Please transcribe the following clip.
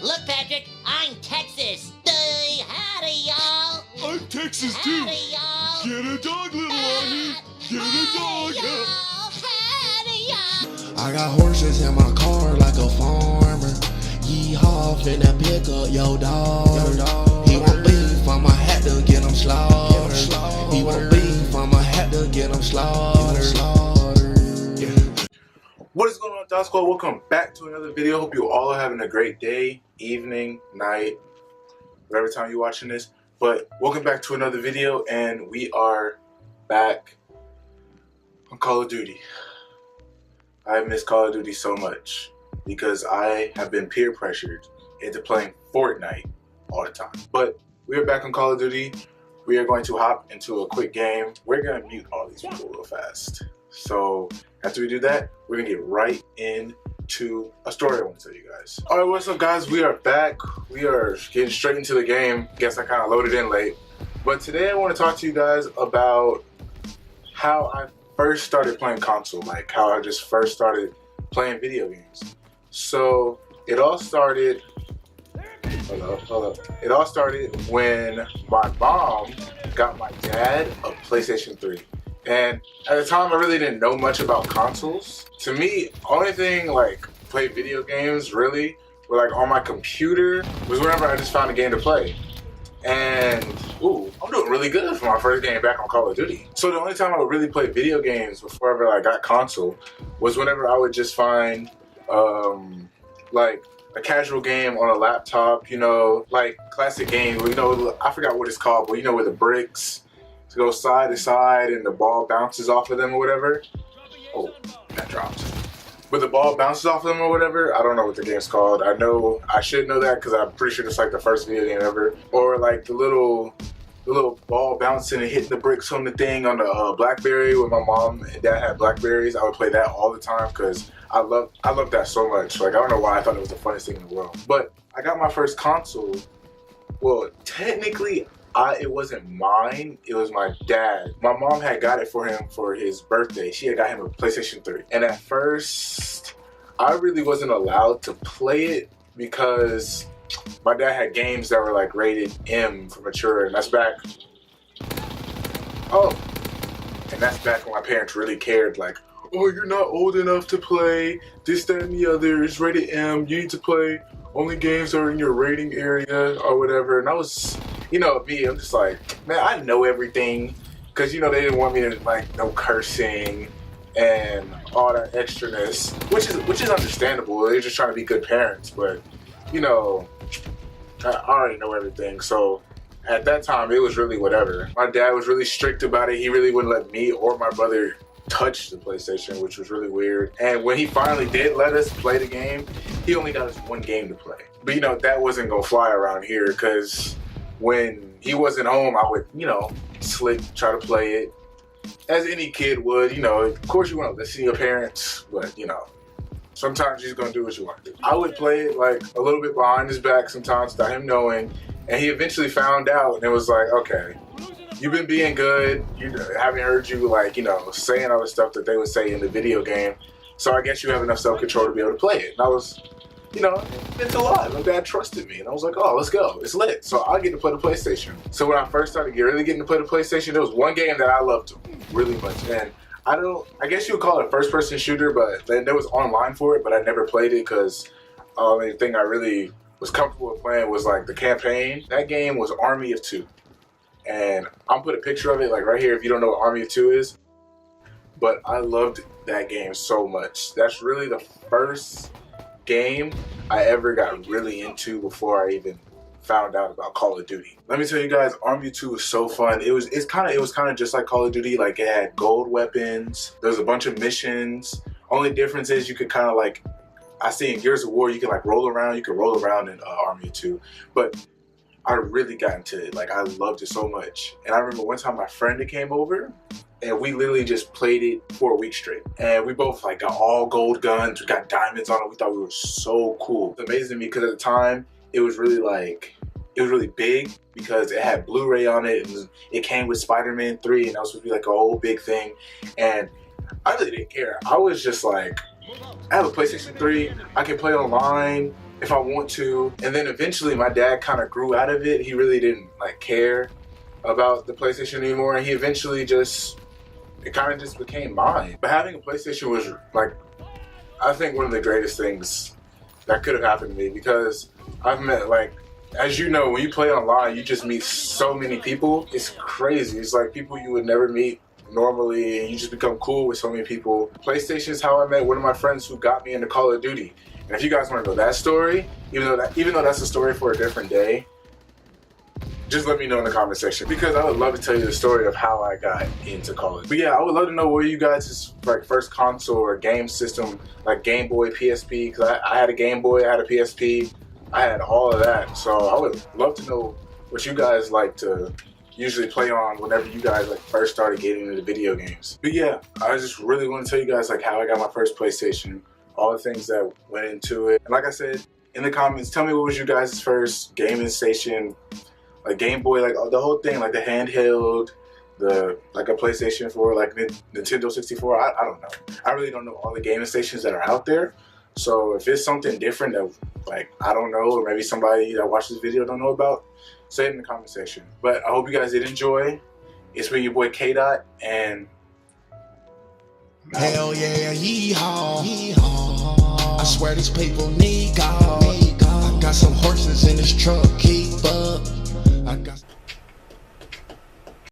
Look, Patrick, I'm Texas. Howdy, y'all. I'm Texas too. Howdy, y'all. Get a dog, little Arnie. Get a dog. Howdy, y'all. I got horses in my car like a farmer. Yeehaw, finna pick up your dog. He want beef, I'ma have to get him slaughtered. He want beef, I'ma have to get him slaughtered. What is going on, Dog Squad? Welcome back to another video. Hope you all are having a great day, evening, night, whatever time you're watching this. But welcome back to another video, and we are back on Call of Duty. I miss Call of Duty so much because I have been peer pressured into playing Fortnite all the time. But we are back on Call of Duty. We are going to hop into a quick game. We're going to mute all these people real fast. So after we do that, we're gonna get right into a story I want to tell you guys. All right, what's up, guys? We are back. We are getting straight into the game. Guess I kind of loaded in late. But today I want to talk to you guys about how I first started playing console, like how I just first started playing video games. So it all started, hold up. It all started when my mom got my dad a PlayStation 3. And at the time, I really didn't know much about consoles. To me, only thing like play video games really were like on my computer was whenever I just found a game to play. And ooh, I'm doing really good for my first game back on Call of Duty. So the only time I would really play video games before ever I got console was whenever I would just find like a casual game on a laptop, you know, like classic games. You know, I forgot what it's called, but you know, where the bricks go side to side and the ball bounces off of them or whatever. Oh, that dropped. But the ball bounces off of them or whatever. I don't know what the game's called. I know I should know that because I'm pretty sure it's like the first video game ever. Or like the little ball bouncing and hitting the bricks on the thing on the BlackBerry. When my mom and dad had Blackberries, I would play that all the time because I love that so much. Like, I don't know why I thought it was the funniest thing in the world. But I got my first console. Well, technically, it wasn't mine, it was my dad. My mom had got it for him for his birthday. She had got him a PlayStation 3. And at first, I really wasn't allowed to play it because my dad had games that were like rated M for mature, and that's back, and that's back when my parents really cared, like, oh, you're not old enough to play this, that, and the other, it's rated M, you need to play only games that are in your rating area or whatever. And I was, you know, I'm just like, man, I know everything, because, you know, they didn't want me to, like, no cursing and all that extraness, which is understandable. They're just trying to be good parents, but, you know, I already know everything. So at that time, it was really whatever. My dad was really strict about it. He really wouldn't let me or my brother touch the PlayStation, which was really weird. And when he finally did let us play the game, he only got us one game to play. But, you know, that wasn't gonna fly around here, because when he wasn't home, I would, you know, slick, try to play it as any kid would. You know, of course you want to listen to your parents, but, you know, sometimes you're just gonna do what you want to do. I would play it like a little bit behind his back sometimes without him knowing, and he eventually found out, and it was like, okay, you've been being good. You haven't heard you, like, you know, saying all the stuff that they would say in the video game, so I guess you have enough self-control to be able to play it. And I was, you know, it's a lot. My dad trusted me, and I was like, oh, let's go. It's lit. So I get to play the PlayStation. So when I first started really getting to play the PlayStation, there was one game that I loved really much. And I guess you would call it a first-person shooter, but then there was online for it, but I never played it because the only thing I really was comfortable with playing was, like, the campaign. That game was Army of Two. And I'll put a picture of it, like, right here if you don't know what Army of Two is. But I loved that game so much. That's really the first game I ever got really into before I even found out about Call of Duty. Let me tell you guys, Army 2 was so fun. It was kind of just like Call of Duty. Like, it had gold weapons. There was a bunch of missions. Only difference is you could kind of, like, I see in Gears of War, you can, like, roll around. You can roll around in Army 2. But I really got into it. Like, I loved it so much. And I remember one time my friend came over, and we literally just played it for a week straight. And we both, like, got all gold guns. We got diamonds on it. We thought we were so cool. It's amazing to me because at the time, it was really, like, it was really big because it had Blu-ray on it. It came with Spider-Man 3, and that was supposed to be, like, a whole big thing. And I really didn't care. I was just like, I have a PlayStation 3. I can play online. if I want to. And then eventually my dad kind of grew out of it. He really didn't like care about the PlayStation anymore, and he eventually it kind of just became mine. But having a PlayStation was like, I think one of the greatest things that could have happened to me, because I've met, like, as you know, when you play online, you just meet so many people. It's crazy. It's like people you would never meet normally, and you just become cool with so many people. PlayStation is how I met one of my friends who got me into Call of Duty. And if you guys want to know that story, even though that's a story for a different day, just let me know in the comment section, because I would love to tell you the story of how I got into Call of Duty. But yeah, I would love to know where you guys' like first console or game system, like Game Boy, PSP, because I had a Game Boy, I had a PSP, I had all of that. So I would love to know what you guys like to usually play on whenever you guys like first started getting into video games. But yeah, I just really want to tell you guys like how I got my first PlayStation, all the things that went into it. And like I said, in the comments, tell me what was your guys' first gaming station, like Game Boy, like the whole thing, like the handheld, like a PlayStation 4, like Nintendo 64. I don't know. I really don't know all the gaming stations that are out there. So if it's something different that like I don't know, or maybe somebody that watched this video don't know about, say it in the comment section. But I hope you guys did enjoy. It's been your boy K-Dot, and hell yeah, yeehaw. I swear these people need God. I got some horses in this truck, keep up.